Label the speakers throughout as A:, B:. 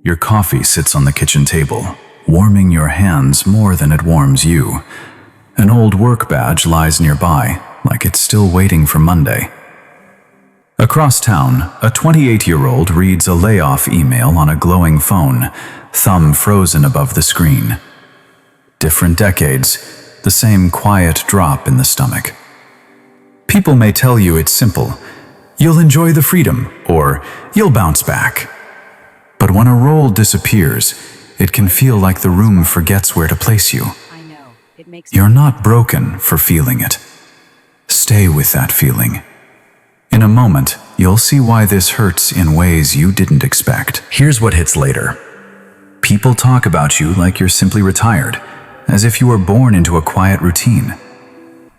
A: Your coffee sits on the kitchen table, warming your hands more than it warms you. An old work badge lies nearby, like it's still waiting for Monday. Across town, a 28-year-old reads a layoff email on a glowing phone, thumb frozen above the screen. Different decades, the same quiet drop in the stomach. People may tell you it's simple. You'll enjoy the freedom, or you'll bounce back. But when a role disappears, it can feel like the room forgets where to place you. You're not broken for feeling it. Stay with that feeling. In a moment, you'll see why this hurts in ways you didn't expect. Here's what hits later. People talk about you like you're simply retired, as if you were born into a quiet routine.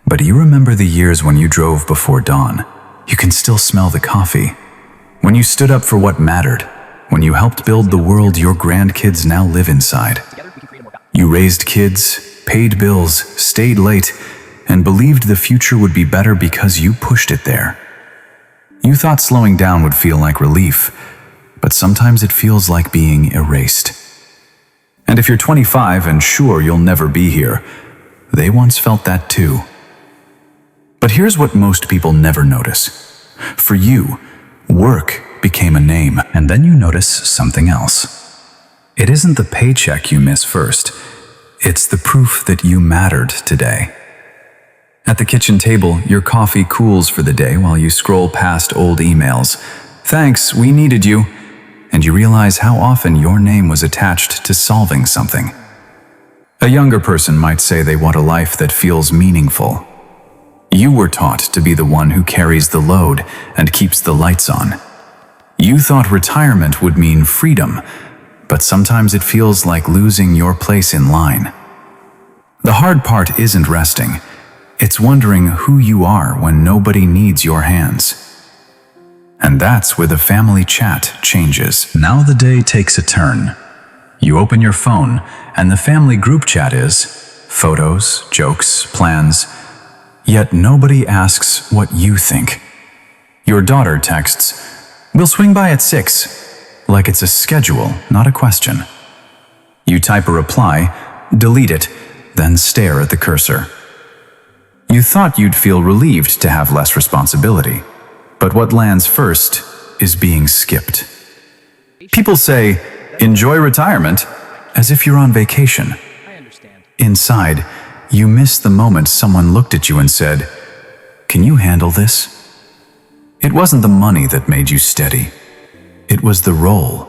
A: But do you remember the years when you drove before dawn? You can still smell the coffee. When you stood up for what mattered. When you helped build the world your grandkids now live inside. You raised kids, paid bills, stayed late, and believed the future would be better because you pushed it there. You thought slowing down would feel like relief, but sometimes it feels like being erased. And if you're 25 and sure you'll never be here, they once felt that too. But here's what most people never notice. For you, work became a name, and then you notice something else. It isn't the paycheck you miss first. It's the proof that you mattered today. At the kitchen table, your coffee cools for the day while you scroll past old emails. Thanks, we needed you. And you realize how often your name was attached to solving something. A younger person might say they want a life that feels meaningful. You were taught to be the one who carries the load and keeps the lights on. You thought retirement would mean freedom, but sometimes it feels like losing your place in line. The hard part isn't resting. It's wondering who you are when nobody needs your hands. And that's where the family chat changes. Now the day takes a turn. You open your phone, and the family group chat is photos, jokes, plans. Yet nobody asks what you think. Your daughter texts, "We'll swing by at 6, like it's a schedule, not a question. You type a reply, delete it, then stare at the cursor. You thought you'd feel relieved to have less responsibility, but what lands first is being skipped. People say, "Enjoy retirement," as if you're on vacation. Inside, you miss the moment someone looked at you and said, "Can you handle this?" It wasn't the money that made you steady. It was the role.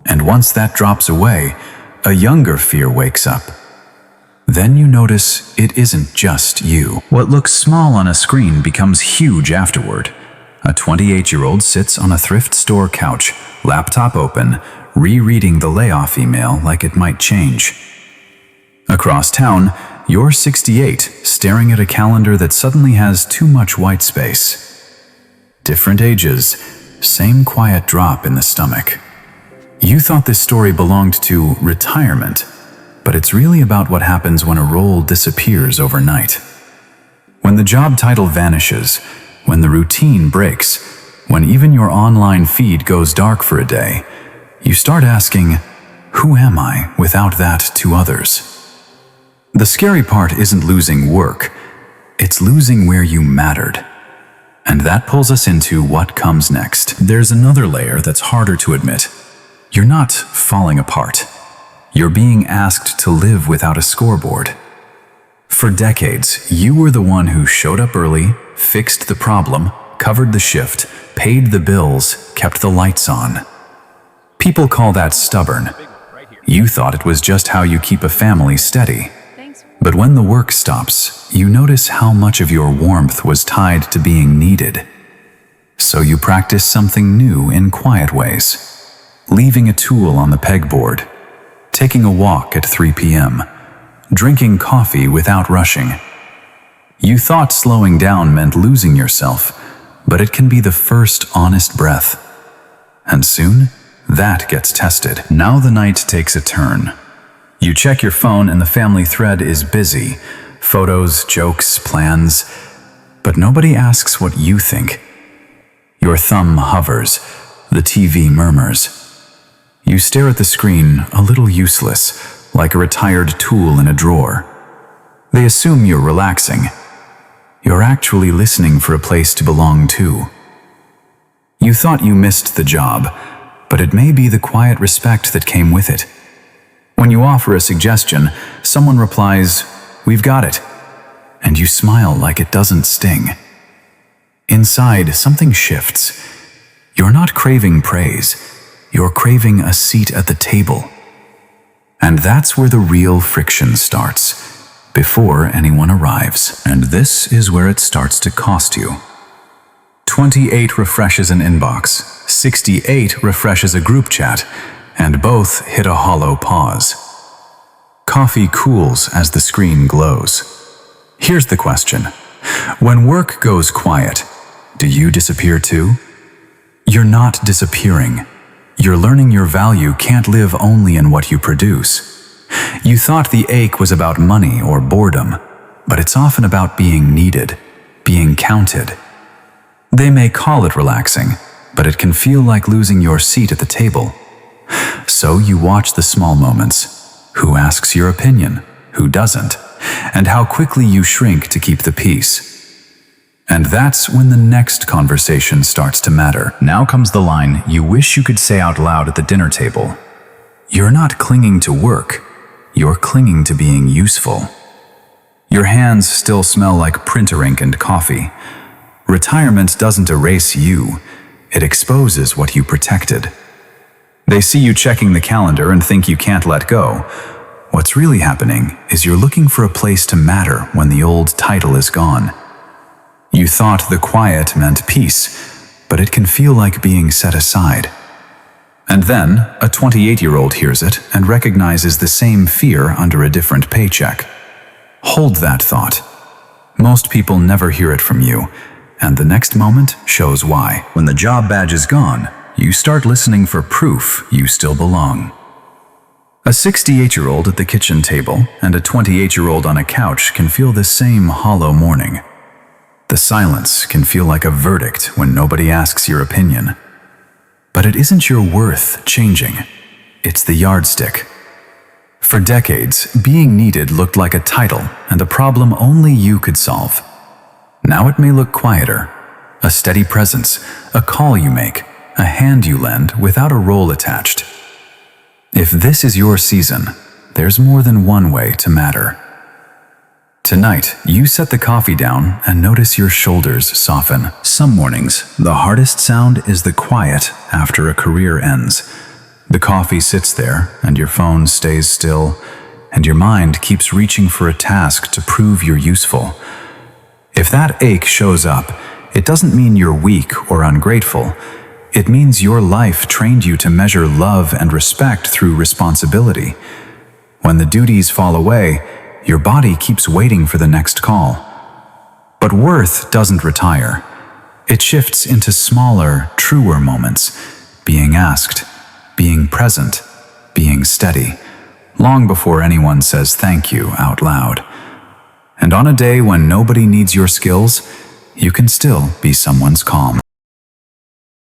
A: And once that drops away, a younger fear wakes up. Then you notice it isn't just you. What looks small on a screen becomes huge afterward. A 28-year-old sits on a thrift store couch, laptop open, rereading the layoff email like it might change. Across town, you're 68, staring at a calendar that suddenly has too much white space. Different ages, same quiet drop in the stomach. You thought this story belonged to retirement, but it's really about what happens when a role disappears overnight. When the job title vanishes, when the routine breaks, when even your online feed goes dark for a day, you start asking, who am I without that to others? The scary part isn't losing work, it's losing where you mattered. And that pulls us into what comes next. There's another layer that's harder to admit. You're not falling apart. You're being asked to live without a scoreboard. For decades, you were the one who showed up early, fixed the problem, covered the shift, paid the bills, kept the lights on. People call that stubborn. You thought it was just how you keep a family steady. But when the work stops, you notice how much of your warmth was tied to being needed. So you practice something new in quiet ways. Leaving a tool on the pegboard, taking a walk at 3 p.m., drinking coffee without rushing. You thought slowing down meant losing yourself, but it can be the first honest breath. And soon, that gets tested. Now the night takes a turn. You check your phone and the family thread is busy. Photos, jokes, plans. But nobody asks what you think. Your thumb hovers. The TV murmurs. You stare at the screen, a little useless, like a retired tool in a drawer. They assume you're relaxing. You're actually listening for a place to belong to. You thought you missed the job, but it may be the quiet respect that came with it. When you offer a suggestion, someone replies, "We've got it," and you smile like it doesn't sting. Inside, something shifts. You're not craving praise, you're craving a seat at the table. And that's where the real friction starts, before anyone arrives. And this is where it starts to cost you. 28 refreshes an inbox, 68 refreshes a group chat, and both hit a hollow pause. Coffee cools as the screen glows. Here's the question. When work goes quiet, do you disappear too? You're not disappearing. You're learning your value can't live only in what you produce. You thought the ache was about money or boredom, but it's often about being needed, being counted. They may call it relaxing, but it can feel like losing your seat at the table. So you watch the small moments. Who asks your opinion? Who doesn't? And how quickly you shrink to keep the peace. And that's when the next conversation starts to matter. Now comes the line you wish you could say out loud at the dinner table. You're not clinging to work. You're clinging to being useful. Your hands still smell like printer ink and coffee. Retirement doesn't erase you. It exposes what you protected. They see you checking the calendar and think you can't let go. What's really happening is you're looking for a place to matter when the old title is gone. You thought the quiet meant peace, but it can feel like being set aside. And then, a 28-year-old hears it and recognizes the same fear under a different paycheck. Hold that thought. Most people never hear it from you, and the next moment shows why. When the job badge is gone, you start listening for proof you still belong. A 68-year-old at the kitchen table and a 28-year-old on a couch can feel the same hollow morning. The silence can feel like a verdict when nobody asks your opinion. But it isn't your worth changing. It's the yardstick. For decades, being needed looked like a title and a problem only you could solve. Now it may look quieter. A steady presence, a call you make, a hand you lend without a role attached. If this is your season, there's more than one way to matter. Tonight, you set the coffee down and notice your shoulders soften. Some mornings, the hardest sound is the quiet after a career ends. The coffee sits there, and your phone stays still, and your mind keeps reaching for a task to prove you're useful. If that ache shows up, it doesn't mean you're weak or ungrateful. It means your life trained you to measure love and respect through responsibility. When the duties fall away, your body keeps waiting for the next call. But worth doesn't retire. It shifts into smaller, truer moments, being asked, being present, being steady, long before anyone says thank you out loud. And on a day when nobody needs your skills, you can still be someone's calm.